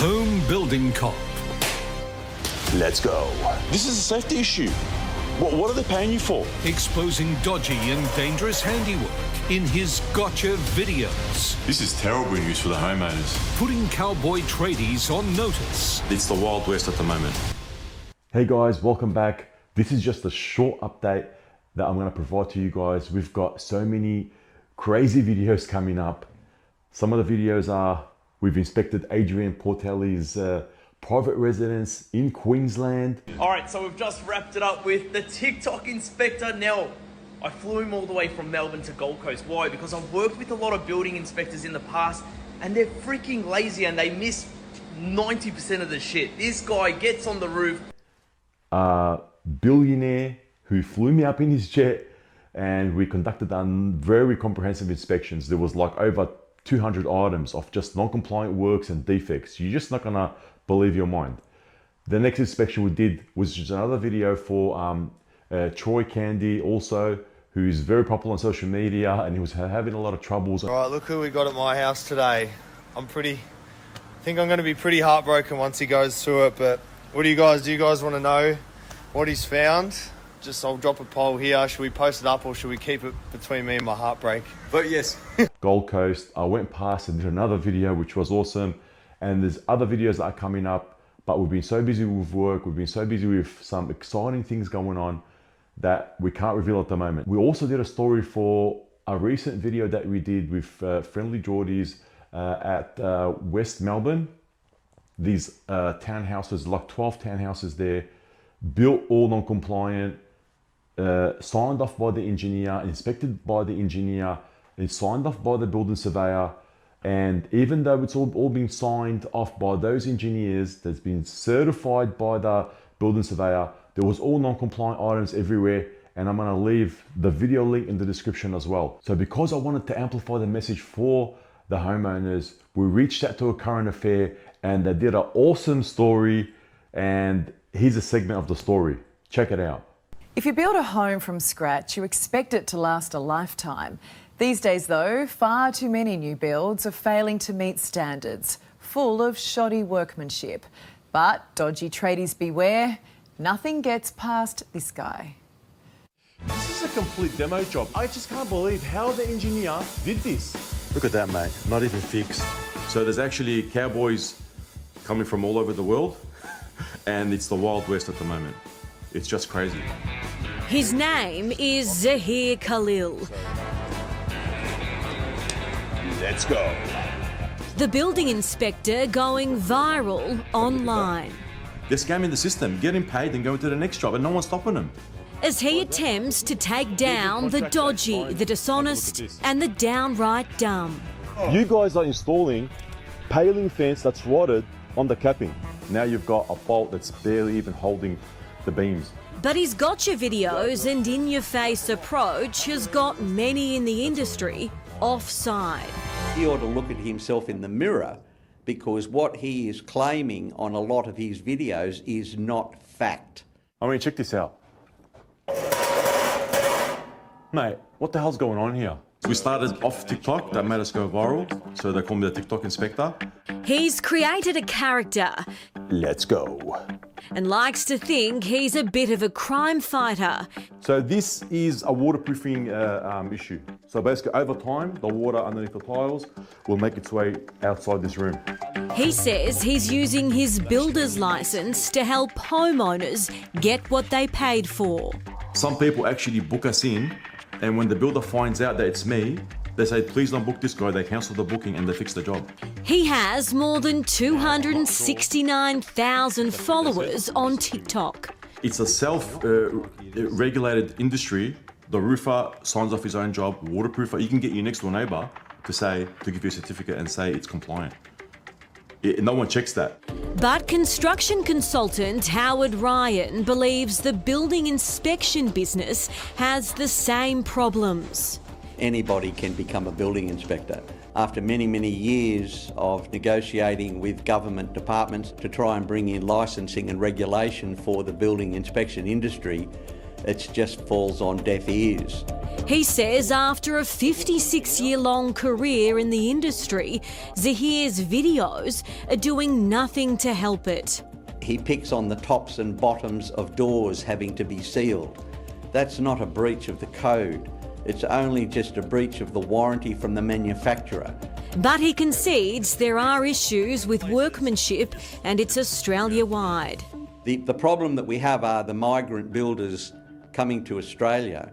Home building cop. Let's go. This is a safety issue. What are they paying you for? Exposing dodgy and dangerous handiwork in his gotcha videos. This is terrible news for the homeowners. Putting cowboy tradies on notice. It's the Wild West at the moment. Hey guys, welcome back. This is just a short update that I'm going to provide to you guys. We've got so many crazy videos coming up. Some of the videos are, we've inspected Adrian Portelli's private residence in Queensland. All right, so we've just wrapped it up with the TikTok inspector. Now, I flew him all the way from Melbourne to Gold Coast. Why? Because I've worked with a lot of building inspectors in the past and they're freaking lazy and they miss 90% of the shit. This guy gets on the roof. Billionaire who flew me up in his jet and we conducted very comprehensive inspections. There was like over 200 items of just non-compliant works and defects. You're just not gonna believe your mind. The next inspection we did was just another video for Troy Candy also, who is very popular on social media and he was having a lot of troubles. All right, look who we got at my house today. I think I'm gonna be pretty heartbroken once he goes through it, but do you guys want to know what he's found? I'll drop a poll here. Should we post it up or should we keep it between me and my heartbreak? Vote yes. Gold Coast, I went past and did another video, which was awesome. And there's other videos that are coming up, but we've been so busy with work, we've been so busy with some exciting things going on that we can't reveal at the moment. We also did a story for a recent video that we did with Friendly Geordies at West Melbourne. These townhouses, like 12 townhouses there, built all non-compliant, signed off by the engineer, inspected by the engineer, and signed off by the building surveyor. And even though it's all been signed off by those engineers, that's been certified by the building surveyor, there was all non-compliant items everywhere. And I'm gonna leave the video link in the description as well. So because I wanted to amplify the message for the homeowners, we reached out to a current affair and they did an awesome story. And here's a segment of the story. Check it out. If you build a home from scratch, you expect it to last a lifetime. These days, though, far too many new builds are failing to meet standards, full of shoddy workmanship. But dodgy tradies beware, nothing gets past this guy. This is a complete demo job. I just can't believe how the engineer did this. Look at that, mate. Not even fixed. So there's actually cowboys coming from all over the world and it's the Wild West at the moment. It's just crazy. His name is Zahir Khalil. Let's go. The building inspector going viral online. They're scamming the system, getting paid and going to the next job and no one's stopping them. As he attempts to take down the dodgy, the dishonest and the downright dumb. You guys are installing paling fence that's rotted on the capping. Now you've got a bolt that's barely even holding the beams. But his gotcha videos and in-your-face approach has got many in the industry offside. He ought to look at himself in the mirror because what he is claiming on a lot of his videos is not fact. I mean, check this out. Mate, what the hell's going on here? We started off TikTok, that made us go viral, so they call me the TikTok inspector. He's created a character. Let's go. And likes to think he's a bit of a crime fighter. So this is a waterproofing issue. So basically over time, the water underneath the tiles will make its way outside this room. He says he's using his builder's license to help homeowners get what they paid for. Some people actually book us in, and when the builder finds out that it's me, they say, please don't book this guy. They cancel the booking and they fix the job. He has more than 269,000 followers on TikTok. It's a self-regulated industry. The roofer signs off his own job, waterproofer. You can get your next door neighbour to give you a certificate and say it's compliant. No one checks that. But construction consultant Howard Ryan believes the building inspection business has the same problems. Anybody can become a building inspector. After many, many years of negotiating with government departments to try and bring in licensing and regulation for the building inspection industry, it just falls on deaf ears. He says after a 56-year-long career in the industry, Zahir's videos are doing nothing to help it. He picks on the tops and bottoms of doors having to be sealed. That's not a breach of the code. It's only just a breach of the warranty from the manufacturer. But he concedes there are issues with workmanship and it's Australia-wide. The problem that we have are the migrant builders coming to Australia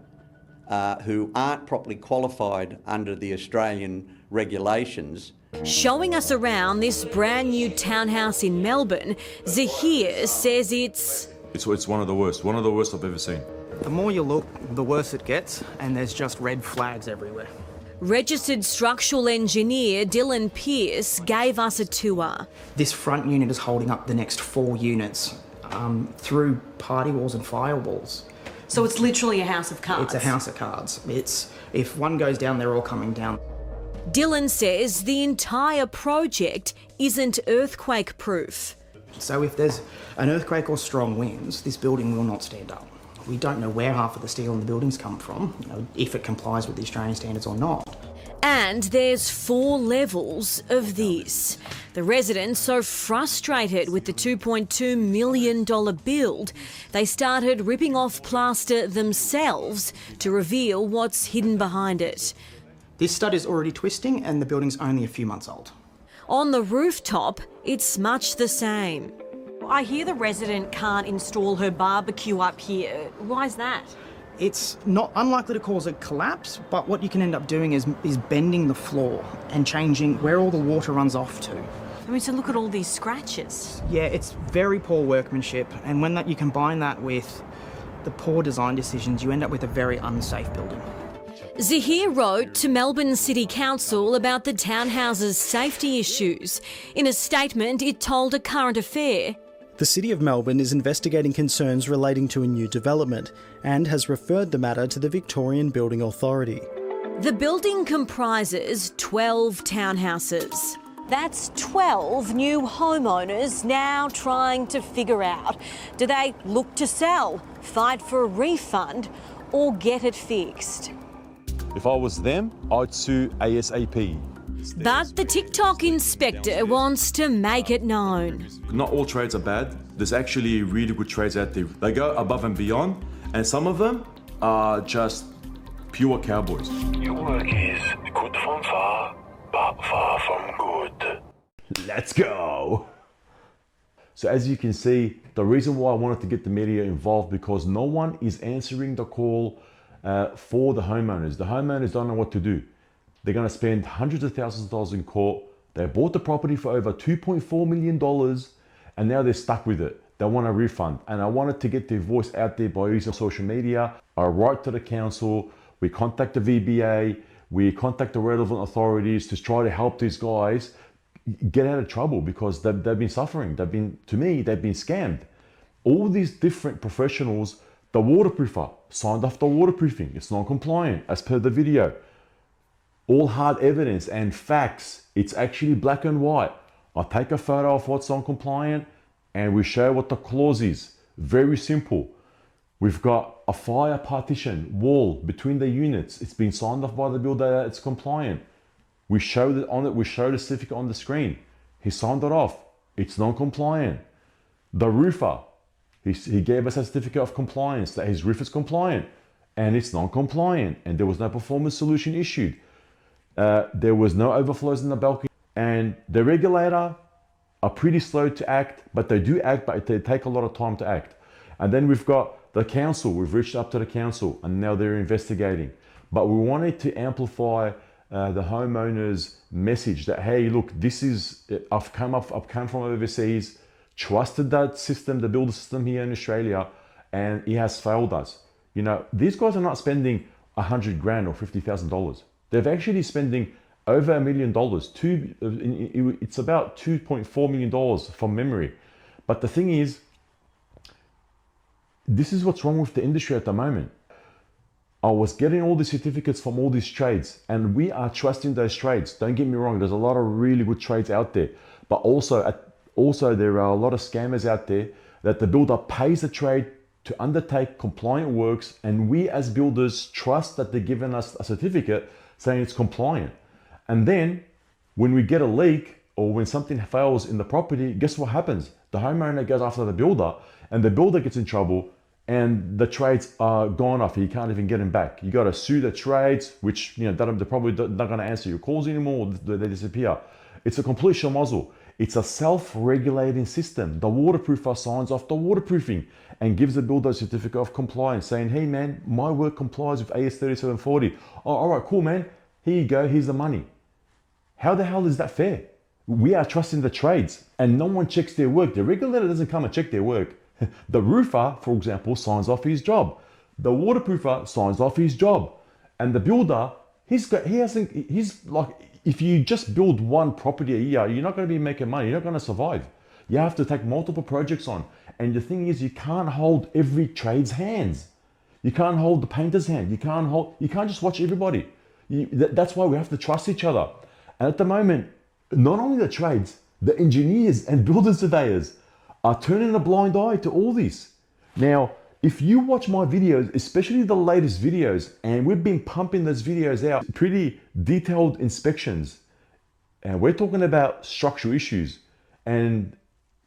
who aren't properly qualified under the Australian regulations. Showing us around this brand new townhouse in Melbourne, Zahir says it's one of the worst I've ever seen. The more you look, the worse it gets, and there's just red flags everywhere. Registered structural engineer Dylan Pearce gave us a tour. This front unit is holding up the next 4 units through party walls and firewalls. So it's literally a house of cards? It's a house of cards. If one goes down, they're all coming down. Dylan says the entire project isn't earthquake-proof. So if there's an earthquake or strong winds, this building will not stand up. We don't know where half of the steel in the buildings come from, if it complies with the Australian standards or not. And there's 4 levels of this. The residents so frustrated with the $2.2 million build, they started ripping off plaster themselves to reveal what's hidden behind it. This stud is already twisting and the building's only a few months old. On the rooftop, it's much the same. I hear the resident can't install her barbecue up here. Why is that? It's not unlikely to cause a collapse, but what you can end up doing is bending the floor and changing where all the water runs off to. I mean, so look at all these scratches. Yeah, it's very poor workmanship, and when you combine that with the poor design decisions, you end up with a very unsafe building. Zahir wrote to Melbourne City Council about the townhouse's safety issues. In a statement, it told A Current Affair, "The City of Melbourne is investigating concerns relating to a new development and has referred the matter to the Victorian Building Authority." The building comprises 12 townhouses. That's 12 new homeowners now trying to figure out, do they look to sell, fight for a refund, or get it fixed? If I was them, I'd sue ASAP. But the TikTok inspector wants to make it known. Not all trades are bad. There's actually really good trades out there. They go above and beyond, and some of them are just pure cowboys. Your work is good from far, but far from good. Let's go. So as you can see, the reason why I wanted to get the media involved, because no one is answering the call for the homeowners. The homeowners don't know what to do. They're going to spend hundreds of thousands of dollars in court. They bought the property for over $2.4 million and now they're stuck with it. They want a refund. And I wanted to get their voice out there by using social media. I write to the council. We contact the VBA. We contact the relevant authorities to try to help these guys get out of trouble, because they've been suffering. They've been scammed. All these different professionals, the waterproofer signed off the waterproofing. It's non-compliant as per the video. All hard evidence and facts. It's actually black and white. I take a photo of what's non-compliant and we show what the clause is. Very simple. We've got a fire partition wall between the units. It's been signed off by the builder that it's compliant. We showed it on it. We showed a certificate on the screen. He signed it off. It's non-compliant. The roofer, he gave us a certificate of compliance that his roof is compliant, and it's non-compliant, and there was no performance solution issued. There was no overflows in the balcony, and the regulator are pretty slow to act, but they do act, but they take a lot of time to act. And then we've got the council. We've reached up to the council, and now they're investigating. But we wanted to amplify the homeowners' message that, hey, look, this is, I've come from overseas, trusted that system, the builder system here in Australia, and it has failed us. You know, these guys are not spending $100,000 or $50,000. They're actually spending over $1 million. It's about $2.4 million from memory. But the thing is, this is what's wrong with the industry at the moment. I was getting all these certificates from all these trades, and we are trusting those trades. Don't get me wrong, there's a lot of really good trades out there, but also there are a lot of scammers out there that the builder pays the trade to undertake compliant works, and we as builders trust that they're giving us a certificate saying it's compliant. And then when we get a leak or when something fails in the property, guess what happens? The homeowner goes after the builder, and the builder gets in trouble, and the trades are gone off. You can't even get them back. You got to sue the trades, which, you know, they're probably not going to answer your calls anymore. They disappear. It's a complete shamazzle. It's a self-regulating system. The waterproofer signs off the waterproofing and gives the builder a certificate of compliance saying, hey man, my work complies with AS 3740. Oh, all right, cool man. Here you go, here's the money. How the hell is that fair? We are trusting the trades and no one checks their work. The regulator doesn't come and check their work. The roofer, for example, signs off his job. The waterproofer signs off his job. And the builder, he's like, if you just build one property a year, you're not going to be making money. You're not going to survive. You have to take multiple projects on. And the thing is, you can't hold every trade's hands. You can't hold the painter's hand. You can't just watch everybody. That's why we have to trust each other. And at the moment, not only the trades, the engineers and building surveyors are turning a blind eye to all this. Now, if you watch my videos, especially the latest videos, and we've been pumping those videos out, pretty detailed inspections, and we're talking about structural issues and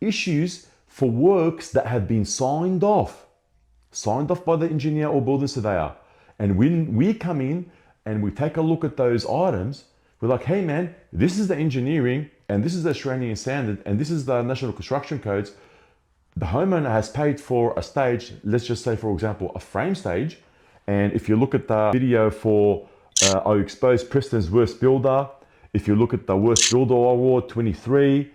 issues for works that have been signed off by the engineer or building surveyor. And when we come in and we take a look at those items, we're like, hey man, this is the engineering and this is the Australian standard and this is the National Construction Codes. The homeowner has paid for a stage, let's just say, for example, a frame stage. And if you look at the video for I exposed Preston's Worst Builder, if you look at the Worst Builder Award 23,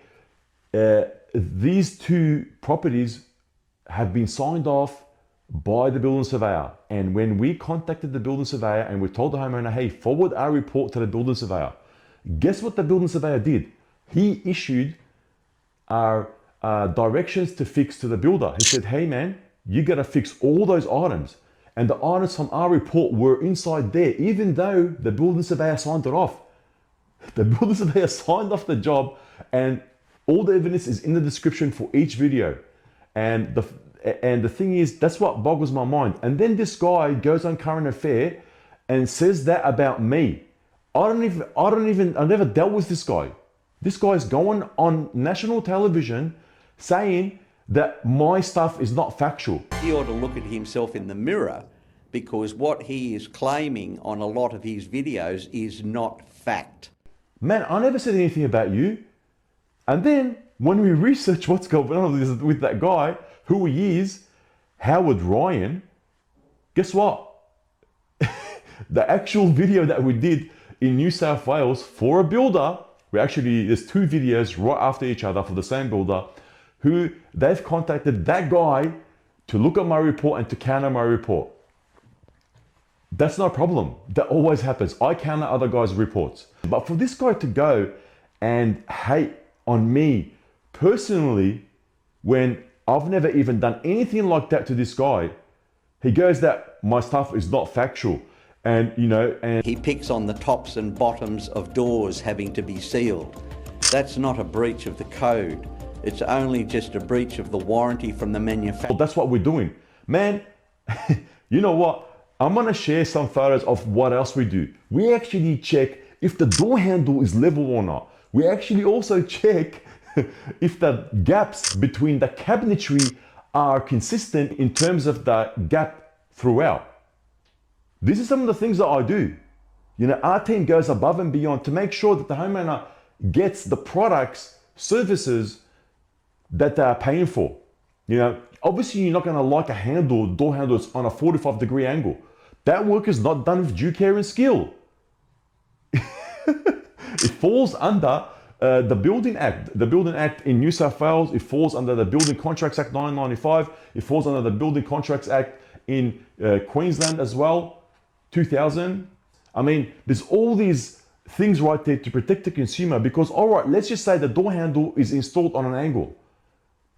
these two properties have been signed off by the building surveyor. And when we contacted the building surveyor and we told the homeowner, hey, forward our report to the building surveyor, guess what the building surveyor did? He issued our directions to fix to the builder. He said, hey man, you got to fix all those items. And the items from our report were inside there, even though the building surveyor signed it off. The building surveyor signed off the job, and all the evidence is in the description for each video. And the thing is, that's what boggles my mind. And then this guy goes on Current Affair and says that about me. I never dealt with this guy. This guy's going on national television saying that my stuff is not factual. He ought to look at himself in the mirror, because what he is claiming on a lot of his videos is not fact. Man, I never said anything about you. And then when we research what's going on with that guy, who he is, Howard Ryan, guess what? The actual video that we did in New South Wales for a builder, there's two videos right after each other for the same builder, who they've contacted that guy to look at my report and to counter my report. That's not a problem. That always happens. I counter other guys' reports. But for this guy to go and hate on me personally, when I've never even done anything like that to this guy, he goes that my stuff is not factual. And, you know, and he picks on the tops and bottoms of doors having to be sealed. That's not a breach of the code. It's only just a breach of the warranty from the manufacturer. That's what we're doing. Man, you know what? I'm gonna share some photos of what else we do. We actually check if the door handle is level or not. We actually also check if the gaps between the cabinetry are consistent in terms of the gap throughout. These are some of the things that I do. You know, our team goes above and beyond to make sure that the homeowner gets the products, services that they are paying for. You know, obviously you're not going to like a door handle that's on a 45-degree angle. That work is not done with due care and skill. It falls under the Building Act. The Building Act in New South Wales, it falls under the Building Contracts Act 1995. It falls under the Building Contracts Act in Queensland as well, 2000. I mean, there's all these things right there to protect the consumer, because, all right, let's just say the door handle is installed on an angle.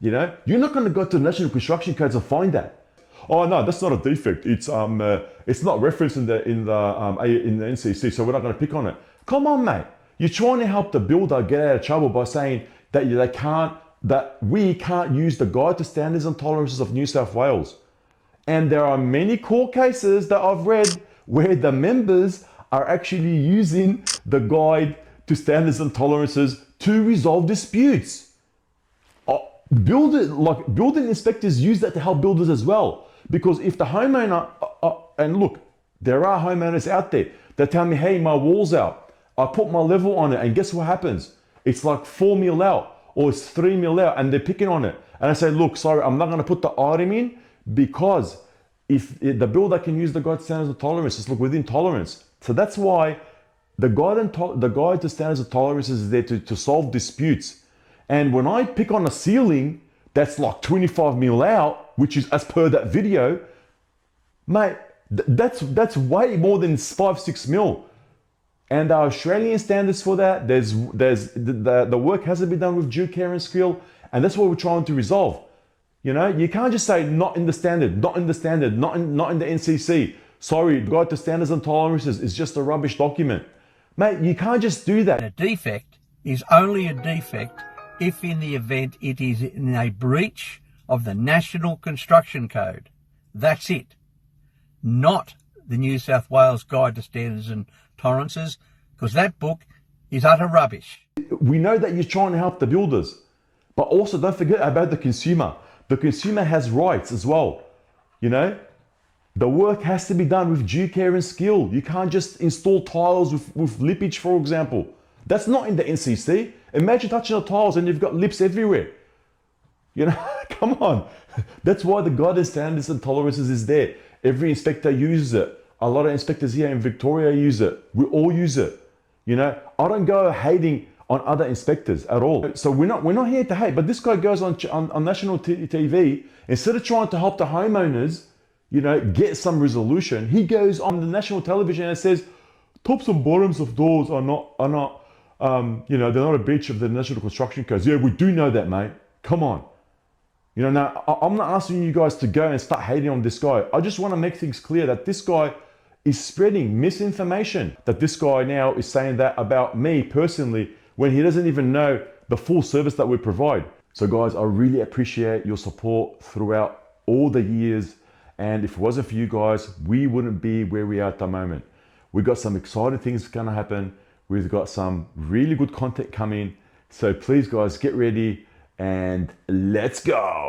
You know, you're not going to go to the National Construction Codes and find that. Oh no, that's not a defect. It's not referenced in the NCC, so we're not going to pick on it. Come on, mate. You're trying to help the builder get out of trouble by saying that we can't use the Guide to Standards and Tolerances of New South Wales. And there are many court cases that I've read where the members are actually using the guide to standards and tolerances to resolve disputes. Building inspectors use that to help builders as well. Because if the homeowner, and look, there are homeowners out there that tell me, hey, my wall's out. I put my level on it and guess what happens? It's like 4 mil out or it's 3 mil out and they're picking on it. And I say, look, sorry, I'm not going to put the item in because if the builder can use the guide standards of tolerance, it's look within tolerance. So that's why the guide to standards of tolerance is there to solve disputes. And when I pick on a ceiling that's like 25 mil out, which is as per that video, mate, that's way more than 5-6 mil. And there are Australian standards for that. The work has to be done with due care and skill, and that's what we're trying to resolve. You know, you can't just say not in the standard, not in the standard, not in the NCC. Sorry, Guide to Standards and Tolerances is just a rubbish document. Mate, you can't just do that. A defect is only a defect if in the event it is in a breach of the National Construction Code. That's it. Not the New South Wales Guide to Standards and Tolerances, because that book is utter rubbish. We know that you're trying to help the builders, but also don't forget about the consumer. The consumer has rights as well. You know, the work has to be done with due care and skill. You can't just install tiles with lippage, for example. That's not in the NCC. Imagine touching the tiles and you've got lips everywhere. You know, come on. That's why the Guide to Standards and Tolerances is there. Every inspector uses it. A lot of inspectors here in Victoria use it. We all use it. You know, I don't go hating on other inspectors at all. So we're not here to hate. But this guy goes on national TV, instead of trying to help the homeowners, you know, get some resolution, he goes on the national television and says, tops and bottoms of doors are not, you know, they're not a breach of the National Construction Codes. Yeah, we do know that, mate. Come on. You know, now, I'm not asking you guys to go and start hating on this guy. I just want to make things clear that this guy is spreading misinformation. That this guy now is saying that about me personally when he doesn't even know the full service that we provide. So guys, I really appreciate your support throughout all the years. And if it wasn't for you guys, we wouldn't be where we are at the moment. We've got some exciting things going to happen. We've got some really good content coming. So please guys, get ready and let's go.